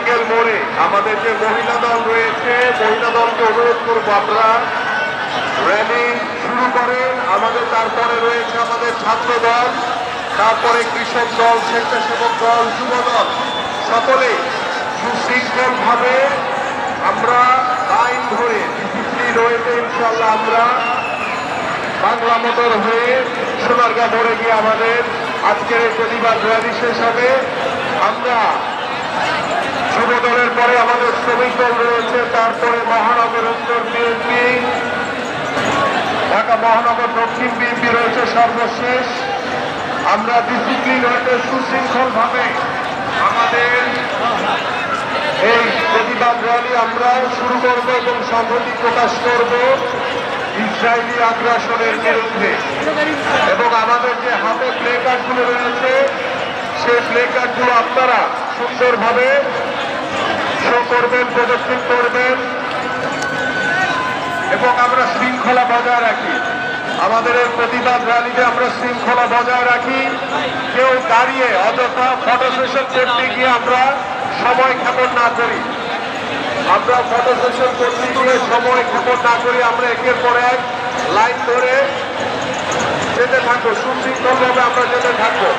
নারিকেল মোড়ে আমাদের যে মহিলা দল রয়েছে, মহিলা দলকে অনুরোধ করবো আপনারা র্যালি শুরু করেন। আমাদের তারপরে রয়েছে আমাদের ছাত্র দল, তারপরে কৃষক দল, স্বেচ্ছাসেবক দল, যুব দল, সকলে সুশৃঙ্খল ভাবে আমরা লাইন ধরে ডিসিপ্লিন রয়েছে ইনশাল্লাহ আমরা বাংলা মোটর হয়ে সোনারগাঁ মোড়ে গিয়ে আমাদের আজকের এই প্রতিবাদ র্যালি শেষ হবে। আমরা যুব দলের পরে আমাদের শ্রমিক দল রয়েছে, তারপরে মহানগর উত্তর বিএনপি, ঢাকা মহানগর দক্ষিণ বিএনপি রয়েছে সর্বশেষ। আমরা ডিসিপ্লিন হইতে সুশৃঙ্খল ভাবে আমাদের এই প্রতিবাদ র্যালি আমরা শুরু করব এবং সংহতি প্রকাশ করব ইসরায়েলি আগ্রাসনের বিরুদ্ধে। এবং আমাদের যে হাতে প্লে কার্ডগুলো রয়েছে সেই প্লে কার্ডগুলো আপনারা সুন্দরভাবে শো করবেন, প্রদর্শন করবেন এবং আমরা শৃঙ্খলা বজায় রাখি। আমাদের এই প্রতিবাদ র্যালিতে আমরা শৃঙ্খলা বজায় রাখি। কেউ দাঁড়িয়ে অযথা ফটো সেশন করতে গিয়ে আমরা সময় ক্ষেপণ না করি। আমরা ফটো সেশন করতে গিয়ে সময় ক্ষেপণ না করি। আমরা একের পর এক লাইন ধরে যেতে থাকবো, সুশৃঙ্খলভাবে আমরা যেতে থাকবো।